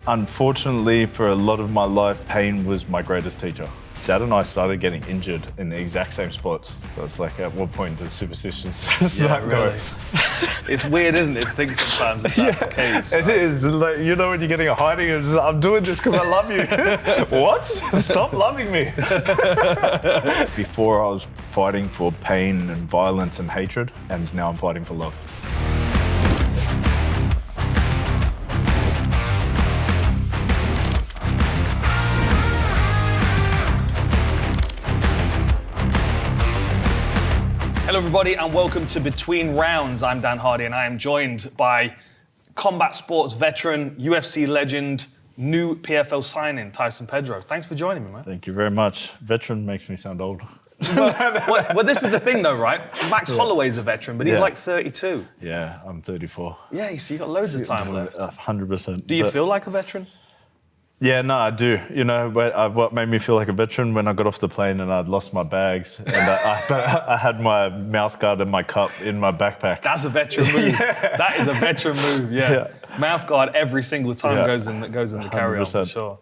Unfortunately, for a lot of my life, pain was my greatest teacher. Dad and I started getting injured in the exact same spots. So it's like, at what point does superstitions start going? It's weird, isn't it? To think sometimes that that's the case. It is. Like, you know, when you're getting a hiding, it's just, I'm doing this because I love you. What? Stop loving me. Before I was fighting for pain and violence and hatred, and now I'm fighting for love. Hello everybody and welcome to Between Rounds. I'm Dan Hardy and I am joined by combat sports veteran, UFC legend, new PFL signing, Tyson Pedro. Thanks for joining me, man. Thank you very much. Veteran makes me sound old. Well, this is the thing though, right? Max Holloway's a veteran, but he's like 32. Yeah, I'm 34. Yeah, so you got loads of time left. 100%. Do you feel like a veteran? Yeah, no, I do. You know, what made me feel like a veteran when I got off the plane and I'd lost my bags and I had my mouth guard and my cup in my backpack. That's a veteran move. Yeah. That is a veteran move, yeah. Mouth guard every single time goes in the carry-on for sure.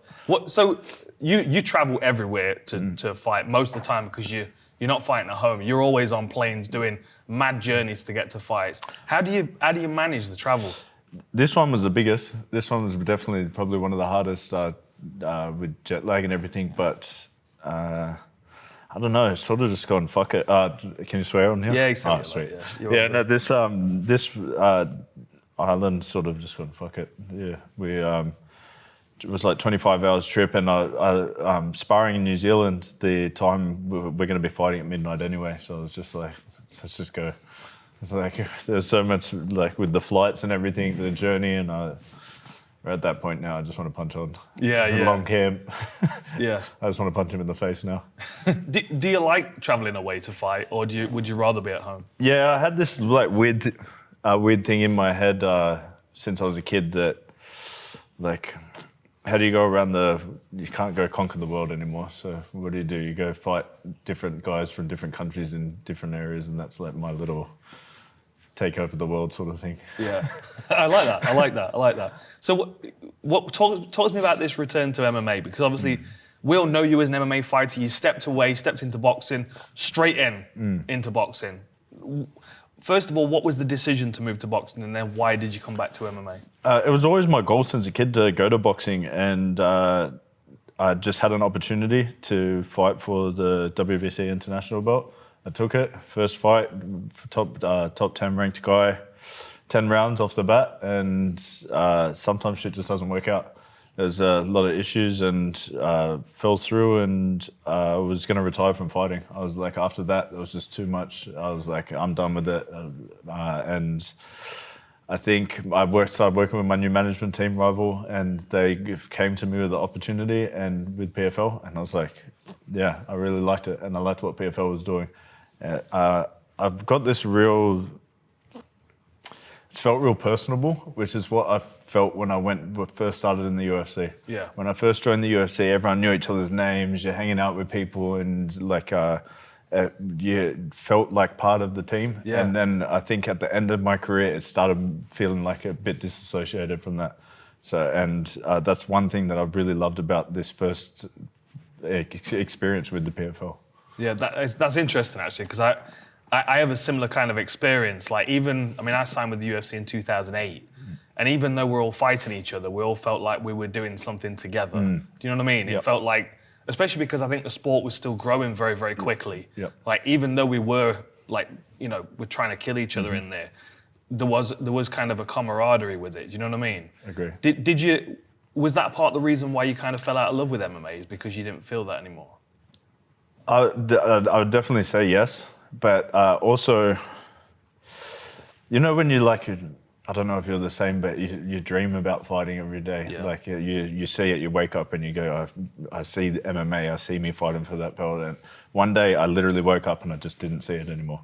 So you travel everywhere to fight most of the time because you're not fighting at home. You're always on planes doing mad journeys to get to fights. How do you manage the travel? This one was the biggest. This one was definitely probably one of the hardest with jet lag and everything. But I don't know. It's sort of just gone fuck it. Can you swear on here? Yeah, exactly. Oh, sweet. Yeah, no. This island sort of just gone fuck it. Yeah, we it was like 25 hours trip, and I sparring in New Zealand. The time we're going to be fighting at midnight anyway. So I was just like, let's just go. It's like there's so much like with the flights and everything, the journey, and we're at that point now. I just want to punch on. Long camp. Yeah. I just want to punch him in the face now. Do you like traveling away to fight, or would you rather be at home? Yeah, I had this like weird thing in my head since I was a kid that like, how do you go around you can't go conquer the world anymore. So what do? You go fight different guys from different countries in different areas, and that's like my little take over the world sort of thing. Yeah, I like that. So talk to me about this return to MMA, because obviously we all know you as an MMA fighter. You stepped into boxing, straight into boxing. First of all, what was the decision to move to boxing, and then why did you come back to MMA? It was always my goal since a kid to go to boxing, and I just had an opportunity to fight for the WBC international belt. I took it, first fight, top 10 ranked guy, 10 rounds off the bat, and sometimes shit just doesn't work out. There's a lot of issues and fell through, and I was going to retire from fighting. I was like, after that, it was just too much. I was like, I'm done with it. And I think I started working with my new management team, Rival, and they came to me with the opportunity and with PFL, and I was like, yeah, I really liked it, and I liked what PFL was doing. I've got this it felt real personable, which is what I felt when I first started in the UFC. Yeah. When I first joined the UFC, everyone knew each other's names, you're hanging out with people, and like you felt like part of the team. Yeah. And then I think at the end of my career, it started feeling like a bit disassociated from that. So, and that's one thing that I've really loved about this first experience with the PFL. Yeah, that's interesting actually, because I have a similar kind of experience. Like I signed with the UFC in 2008, and even though we're all fighting each other, we all felt like we were doing something together. Do you know what I mean? Yep. It felt like, especially because I think the sport was still growing very, very quickly. Yep. Like even though we were like, we're trying to kill each other in there, there was kind of a camaraderie with it. Do you know what I mean? Agree. Was that part of the reason why you kind of fell out of love with MMA, is because you didn't feel that anymore? I would definitely say yes, but also, when you like, I don't know if you're the same, but you dream about fighting every day. Yeah. Like you see it, you wake up and you go, I see the MMA, I see me fighting for that belt. And one day I literally woke up and I just didn't see it anymore.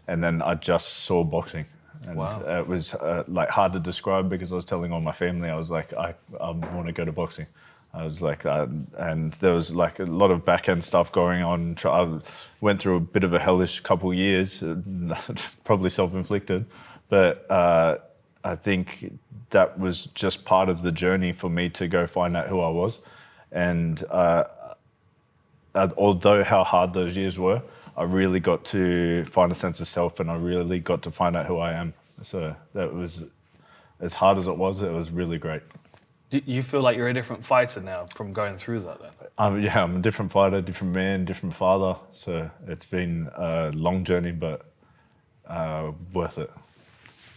And then I just saw boxing. And it was like hard to describe, because I was telling all my family, I was like, I want to go to boxing. I was like, and there was like a lot of back end stuff going on. I went through a bit of a hellish couple of years, probably self-inflicted, but I think that was just part of the journey for me to go find out who I was. And although how hard those years were, I really got to find a sense of self, and I really got to find out who I am. So that was, as hard as it was really great. Do you feel like you're a different fighter now from going through that then? Yeah, I'm a different fighter, different man, different father. So it's been a long journey, but worth it.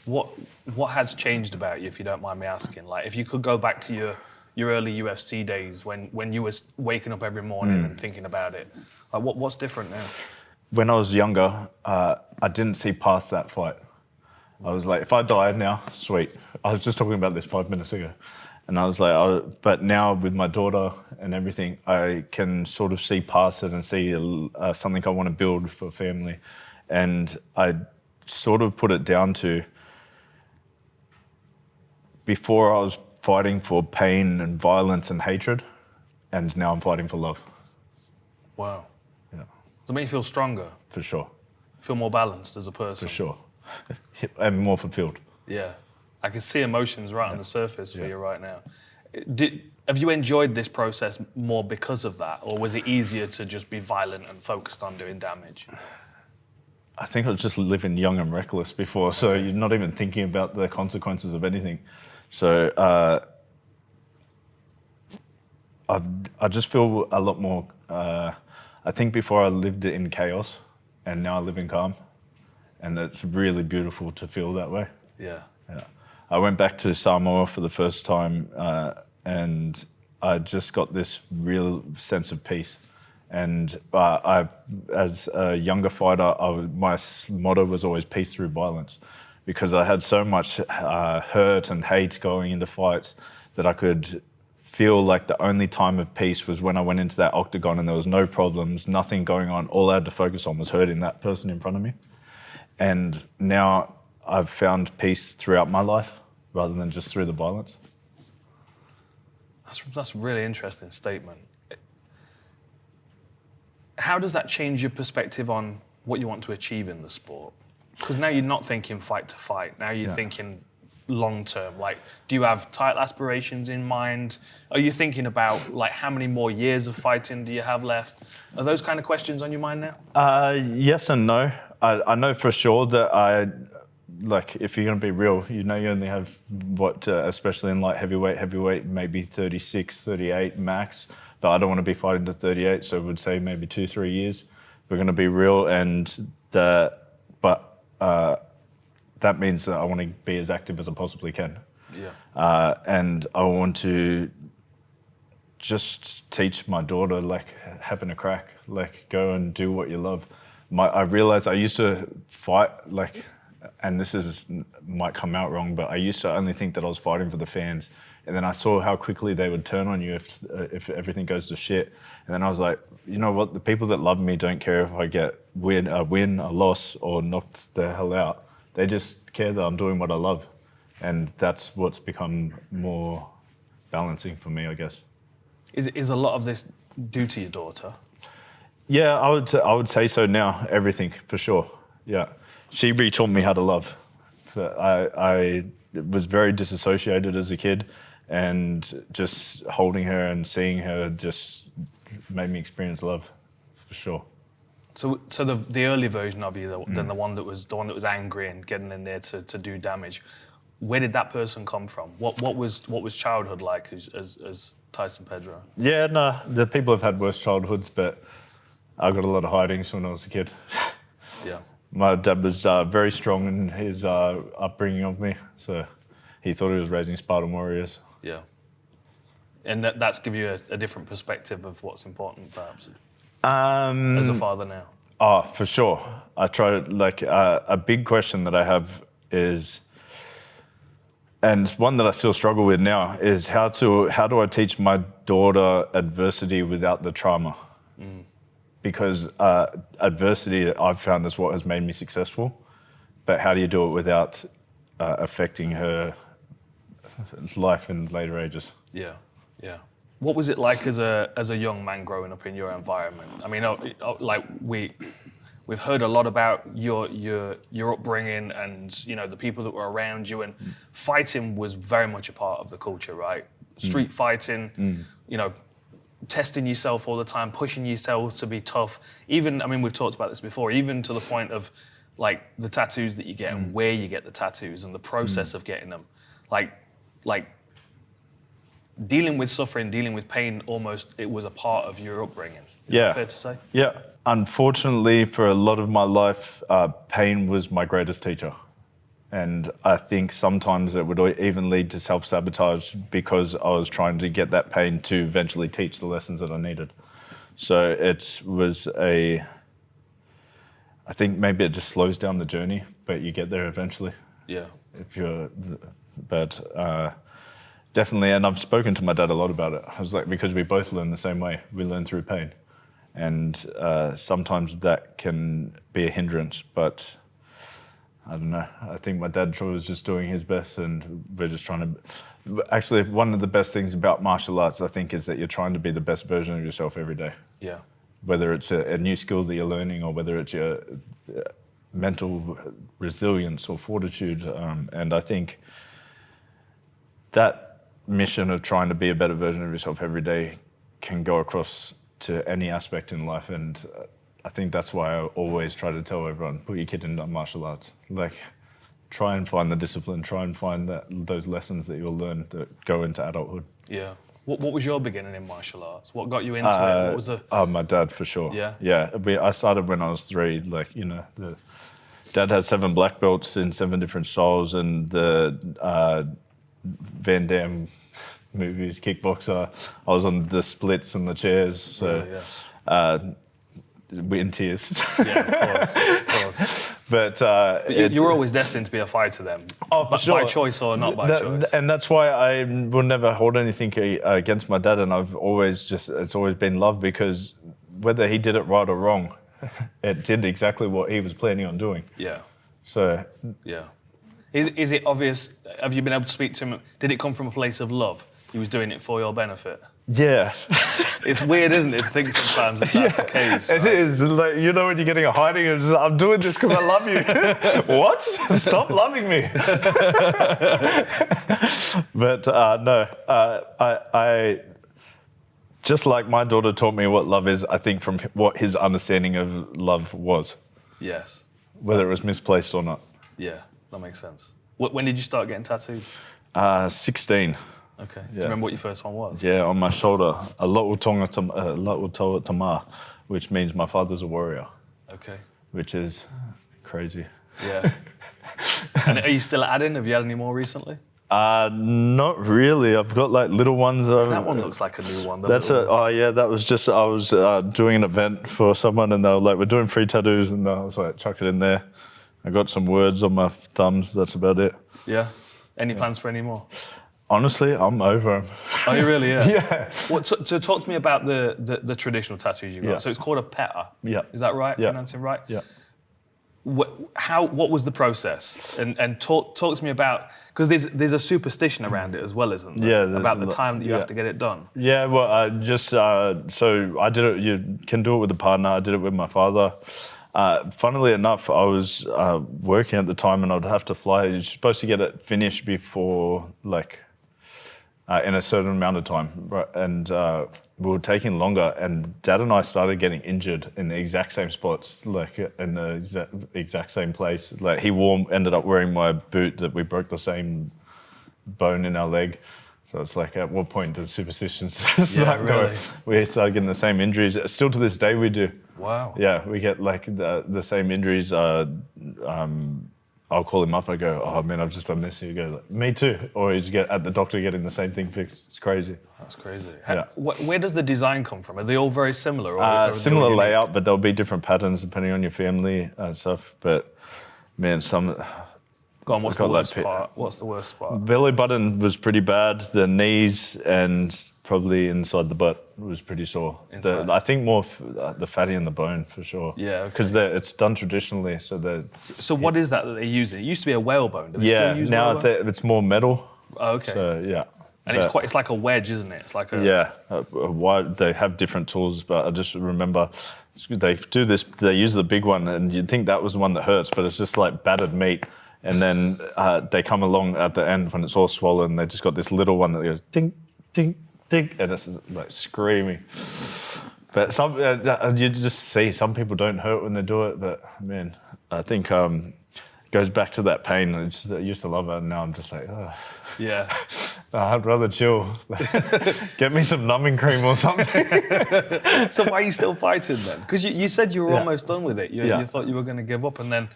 What has changed about you, if you don't mind me asking? Like, if you could go back to your early UFC days when you were waking up every morning and thinking about it, like what's different now? When I was younger, I didn't see past that fight. I was like, if I died now, sweet. I was just talking about this 5 minutes ago. And I was like, but now with my daughter and everything, I can sort of see past it and see something I want to build for family. And I sort of put it down to, before I was fighting for pain and violence and hatred, and now I'm fighting for love. Wow. Yeah. Does it make you feel stronger? For sure. Feel more balanced as a person? For sure. And more fulfilled. Yeah. I can see emotions right on the surface for you right now. Have you enjoyed this process more because of that, or was it easier to just be violent and focused on doing damage? I think I was just living young and reckless before, so you're not even thinking about the consequences of anything. So I just feel a lot more, I think before I lived in chaos, and now I live in calm. And it's really beautiful to feel that way. Yeah. Yeah. I went back to Samoa for the first time, and I just got this real sense of peace. And as a younger fighter, my motto was always peace through violence, because I had so much hurt and hate going into fights that I could feel like the only time of peace was when I went into that octagon and there was no problems, nothing going on. All I had to focus on was hurting that person in front of me. And now I've found peace throughout my life rather than just through the violence. That's a really interesting statement. How does that change your perspective on what you want to achieve in the sport? Because now you're not thinking fight to fight. Now you're thinking long term. Like, do you have title aspirations in mind? Are you thinking about like how many more years of fighting do you have left? Are those kind of questions on your mind now? Yes and no. I know for sure that if you're going to be real, you only have especially in light heavyweight, maybe 36, 38 max. But I don't want to be fighting to 38, so I would say maybe 2-3 years. We're going to be real, that means that I want to be as active as I possibly can. Yeah. And I want to just teach my daughter, like, having a crack, like, go and do what you love. I realized I used to fight, like, and might come out wrong, but I used to only think that I was fighting for the fans. And then I saw how quickly they would turn on you if everything goes to shit. And then I was like, you know what? The people that love me don't care if I get a win, a loss, or knocked the hell out. They just care that I'm doing what I love. And that's what's become more balancing for me, I guess. Is a lot of this due to your daughter? Yeah, I would say so now. Everything, for sure. Yeah. She retaught me how to love. I was very disassociated as a kid, and just holding her and seeing her just made me experience love, for sure. So the early version of you, then the one that was angry and getting in there to do damage, where did that person come from? What was childhood like as Tyson Pedro? Yeah, no, the people have had worse childhoods, but I got a lot of hidings when I was a kid. Yeah. My dad was very strong in his upbringing of me, so he thought he was raising Spartan warriors. Yeah. And that's give you a different perspective of what's important, perhaps, as a father now. Oh, for sure. I try to, a big question that I have is, and one that I still struggle with now, is how do I teach my daughter adversity without the trauma? Because adversity, I've found, is what has made me successful. But how do you do it without affecting her life in later ages? Yeah, yeah. What was it like as a young man growing up in your environment? I mean, like we we've heard a lot about your upbringing and, you know, the people that were around you, and fighting was very much a part of the culture, right? Street fighting, you know, testing yourself all the time, pushing yourself to be tough. Even, I mean, we've talked about this before, even to the point of like the tattoos that you get and where you get the tattoos and the process of getting them. Like dealing with suffering, dealing with pain, almost it was a part of your upbringing. Is that fair to say? Yeah. Unfortunately, for a lot of my life, pain was my greatest teacher. And I think sometimes it would even lead to self-sabotage because I was trying to get that pain to eventually teach the lessons that I needed. So it was I think maybe it just slows down the journey, but you get there eventually. Yeah. But definitely, and I've spoken to my dad a lot about it. I was like, because we both learn the same way. We learn through pain. And sometimes that can be a hindrance, but I don't know. I think my dad was just doing his best, and we're just trying to... Actually, one of the best things about martial arts, I think, is that you're trying to be the best version of yourself every day. Yeah. Whether it's a new skill that you're learning or whether it's your mental resilience or fortitude. And I think that mission of trying to be a better version of yourself every day can go across to any aspect in life. And I think that's why I always try to tell everyone, put your kid into martial arts. Like, try and find the discipline, try and find those lessons that you'll learn that go into adulthood. Yeah. What was your beginning in martial arts? What got you into it? What was the... My dad, for sure. Yeah? Yeah. I started when I was 3. Like, you know, Dad had 7 black belts in 7 different styles, and the Van Damme movies, kickboxer. I was on the splits and the chairs. So... Yeah. We're in tears. Yeah, of course. But you were always destined to be a fighter then. Oh, for sure. By choice or not by choice. And that's why I will never hold anything against my dad. And it's always been love, because whether he did it right or wrong, it did exactly what he was planning on doing. Yeah. So. Yeah. Is it obvious? Have you been able to speak to him? Did it come from a place of love? He was doing it for your benefit. Yeah. It's weird, isn't it, to think sometimes that that's the case. Right? It is. Like, you know, when you're getting a hiding, it's just, I'm doing this because I love you. What? Stop loving me. But no, I just like my daughter taught me what love is, I think from what his understanding of love was. Yes. Whether it was misplaced or not. Yeah, that makes sense. When did you start getting tattoos? 16. Okay. Do you remember what your first one was? Yeah, on my shoulder, a La'utonga Tama, which means my father's a warrior. Okay. Which is crazy. Yeah. And are you still adding? Have you had any more recently? Not really. I've got like little ones. That one looks like a new one. That was just, I was doing an event for someone, and they were like, we're doing free tattoos, and I was like, chuck it in there. I got some words on my thumbs, that's about it. Yeah. Any plans for any more? Honestly, I'm over them. Oh, you really? Yeah. Yeah. So talk to me about the traditional tattoos you've got. Yeah. So it's called a peta. Yeah. Is that right? Yeah. Pronouncing right? Yeah. What was the process? And talk to me about, because there's a superstition around it as well, isn't there? Yeah. About the time that you have to get it done. Yeah. Well, so I did it. You can do it with a partner. I did it with my father. Funnily enough, I was working at the time, and I'd have to fly. You're supposed to get it finished before, like, in a certain amount of time, right? And we were taking longer, and Dad and I started getting injured in the exact same spots, like in the exact same place. Like, he ended up wearing my boot that we broke the same bone in our leg. So it's like, at what point does superstitions start going? We started getting the same injuries. Still to this day we do. Wow. Yeah, we get like the same injuries. I'll call him up. I go, oh man, I've just done this. He goes, like, me too. Or he's at the doctor getting the same thing fixed. It's crazy. That's crazy. Yeah. Where does the design come from? Are they all very similar? Or similar layout, but there'll be different patterns depending on your family and stuff. But man, Go on, what's the worst part? What's the worst part? Belly button was pretty bad. The knees and probably inside the butt was pretty sore. I think more the fatty in the bone for sure. Yeah, because it's done traditionally. So what is that they use? It used to be a whalebone. Do they yeah, still use now whalebone? it's more metal. Oh, okay. So yeah. And it's like a wedge, isn't it? It's like a... Yeah, they have different tools, but I just remember they do this, they use the big one, and you'd think that was the one that hurts, but it's just like battered meat. And then they come along at the end when it's all swollen, they just got this little one that goes ding, ding, ding, and it's like screaming. But you just see some people don't hurt when they do it, but man, I think it goes back to that pain. I used to love it, and now I'm just like, oh. Yeah. I'd rather chill. Get me some numbing cream or something. So why are you still fighting then? Because you said you were almost done with it. You thought you were going to give up, and then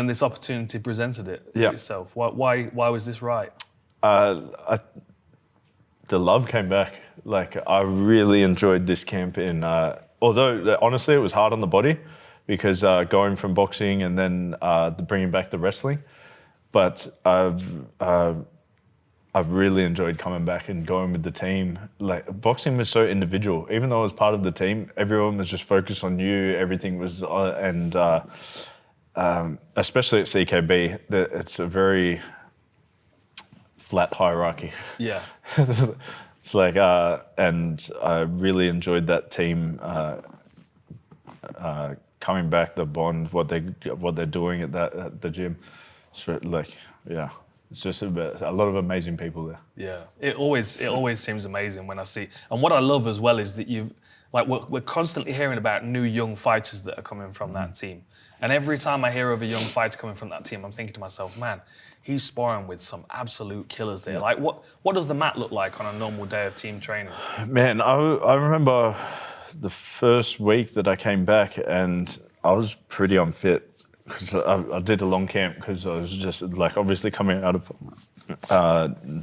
this opportunity presented itself. Why was this right? The love came back. Like, I really enjoyed this camp although honestly it was hard on the body because going from boxing and then bringing back the wrestling. But I've really enjoyed coming back and going with the team. Like, boxing was so individual. Even though I was part of the team, everyone was just focused on you. Everything was, especially at CKB, it's a very flat hierarchy. Yeah. It's like, and I really enjoyed that team coming back, the bond, what they're doing at the gym. So, like, yeah. It's just a lot of amazing people there. Yeah, it always seems amazing when I see. And what I love as well is that we're constantly hearing about new young fighters that are coming from that team. And every time I hear of a young fighter coming from that team, I'm thinking to myself, man, he's sparring with some absolute killers there. Yeah. Like, what does the mat look like on a normal day of team training? Man, I remember the first week that I came back, and I was pretty unfit. Because I did a long camp because I was just like obviously coming out of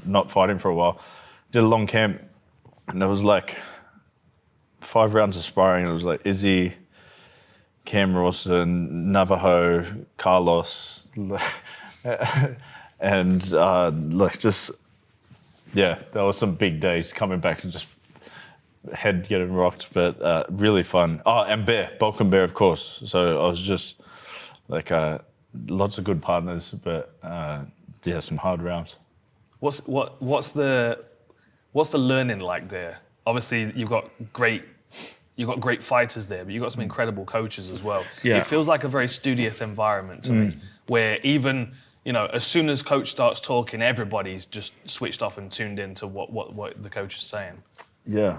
not fighting for a while. Did a long camp, and there was like 5 rounds of sparring. It was like Izzy, Cam Rawson, Navajo, Carlos, and like just there were some big days coming back to just head getting rocked, but really fun. Oh, and Balkan Bear, of course. So I was just. Like lots of good partners, but some hard rounds. What's the learning like there? Obviously, you've got great fighters there, but you've got some incredible coaches as well. Yeah. It feels like a very studious environment to me, where even as soon as coach starts talking, everybody's just switched off and tuned into what the coach is saying. Yeah,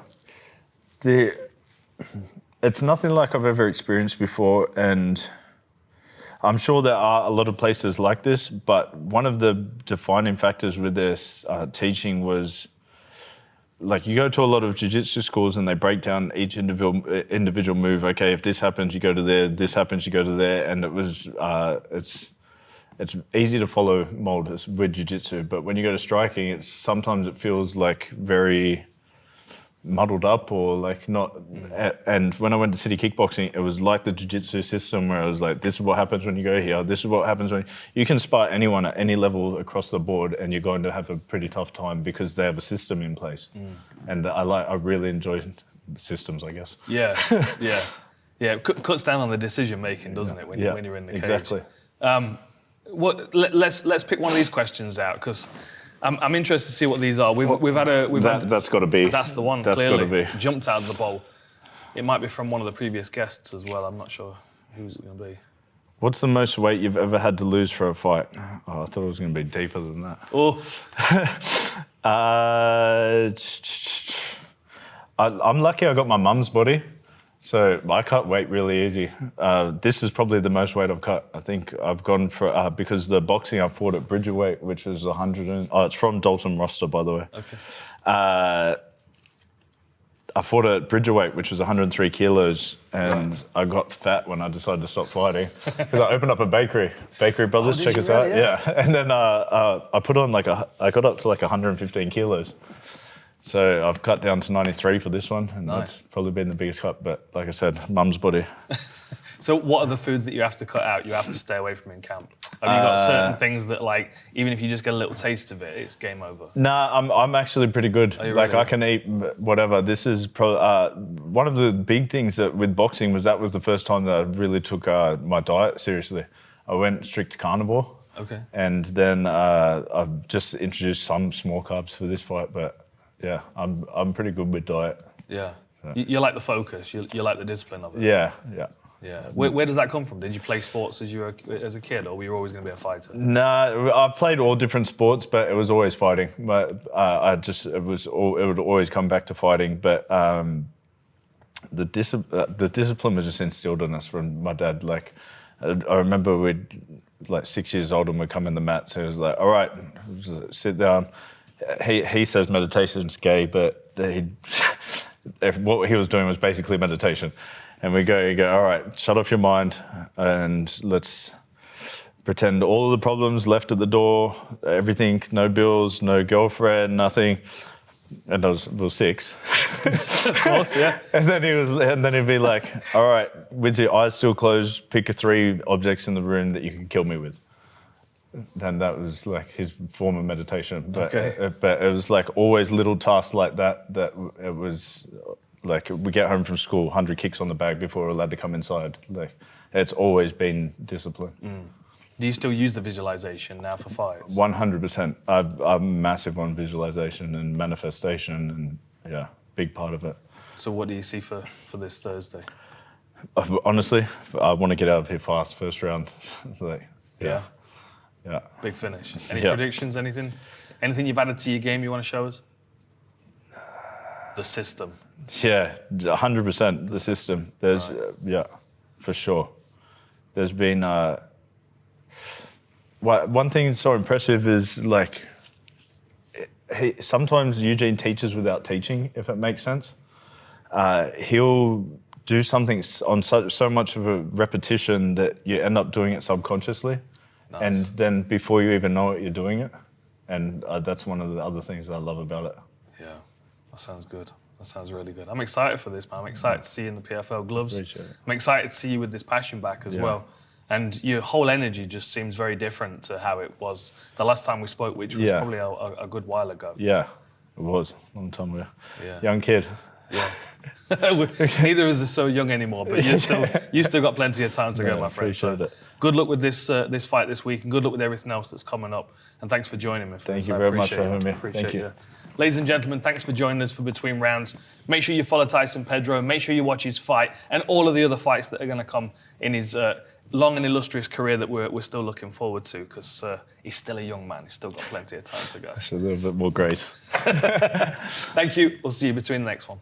it's nothing like I've ever experienced before, and I'm sure there are a lot of places like this, but one of the defining factors with this teaching was, like, you go to a lot of jiu-jitsu schools and they break down each individual move. Okay, if this happens, you go to there. This happens, you go to there. And it was, it's easy to follow mold with jiu-jitsu, but when you go to striking, sometimes it feels like very muddled up or like not. And when I went to city kickboxing, it was like the jiu-jitsu system where I was like, this is what happens when you go here. This is what happens when you can spar anyone at any level across the board, and you're going to have a pretty tough time because they have a system in place. And I really enjoy systems, I guess. Yeah. It cuts down on the decision making, doesn't it, when you're in the cage? Exactly. Let's pick one of these questions out, because I'm interested to see what these are. That's got to be. That's the one. That's clearly got to be. Jumped out of the bowl. It might be from one of the previous guests as well. I'm not sure who's it going to be. What's the most weight you've ever had to lose for a fight? Oh, I thought it was going to be deeper than that. Oh. I'm lucky I got my mum's body, so I cut weight really easy. This is probably the most weight I've cut. I think I've gone for, because the boxing I fought at Bridgerweight, which was 100 it's from Dalton Roster, by the way. Okay. I fought at Bridgerweight, which was 103 kilos, and I got fat when I decided to stop fighting. Because I opened up a bakery. Bakery Brothers, check us out. Yeah. And then I put on I got up to 115 kilos. So I've cut down to 93 for this one, and that's probably been the biggest cut. But like I said, mum's body. So what are the foods that you have to cut out, you have to stay away from in camp? Have you got certain things that, like, even if you just get a little taste of it, it's game over? Nah, I'm actually pretty good. Like, I can eat whatever. This is one of the big things that with boxing was the first time that I really took my diet seriously. I went strict carnivore. Okay. And then I've just introduced some small carbs for this fight, but yeah, I'm pretty good with diet. Yeah. You like the focus. You like the discipline of it. Yeah. Yeah. Where does that come from? Did you play sports as a kid, or were you always going to be a fighter? No, I've played all different sports, but it was always fighting. But it would always come back to fighting. But the discipline was just instilled in us from my dad. Like, I remember we'd, like 6 years old, and we'd come in the mat. So he was like, "All right, sit down." He says meditation's gay, but what he was doing was basically meditation. And we go, all right, shut off your mind and let's pretend all of the problems left at the door, everything, no bills, no girlfriend, nothing. And we were 6. Of course, yeah. And then he'd be like, all right, with your eyes still closed, pick 3 objects in the room that you can kill me with. And that was like his form of meditation. But it was like always little tasks like that it was like, we get home from school, 100 kicks on the bag before we're allowed to come inside. Like, it's always been discipline. Do you still use the visualization now for fights? 100%. I'm massive on visualization and manifestation, and yeah, big part of it. So what do you see for this Thursday? Honestly, I want to get out of here fast, first round. Like, yeah. Big finish. Any predictions, anything? Anything you've added to your game you want to show us? The system. Yeah, 100% the system. There's, yeah, for sure. There's been, one thing that's so impressive is like, sometimes Eugene teaches without teaching, if it makes sense. He'll do something on so much of a repetition that you end up doing it subconsciously. Nice. And then before you even know it, you're doing it. And that's one of the other things I love about it. Yeah, that sounds good. That sounds really good. I'm excited for this, man. I'm excited to see you in the PFL gloves. Appreciate it. I'm excited to see you with this passion back as well. And your whole energy just seems very different to how it was the last time we spoke, which was probably a good while ago. Yeah, it was. Long time ago. Young kid. Yeah. Neither of us are so young anymore, but you still got plenty of time to go, my friend. So good luck with this fight this week, and good luck with everything else that's coming up. And thanks for joining me. Thank you very much for having me. Thank you. Ladies and gentlemen, thanks for joining us for Between Rounds. Make sure you follow Tyson Pedro. Make sure you watch his fight and all of the other fights that are going to come in his long and illustrious career that we're still looking forward to, because he's still a young man. He's still got plenty of time to go. It's a little bit more grace. Thank you. We'll see you between the next one.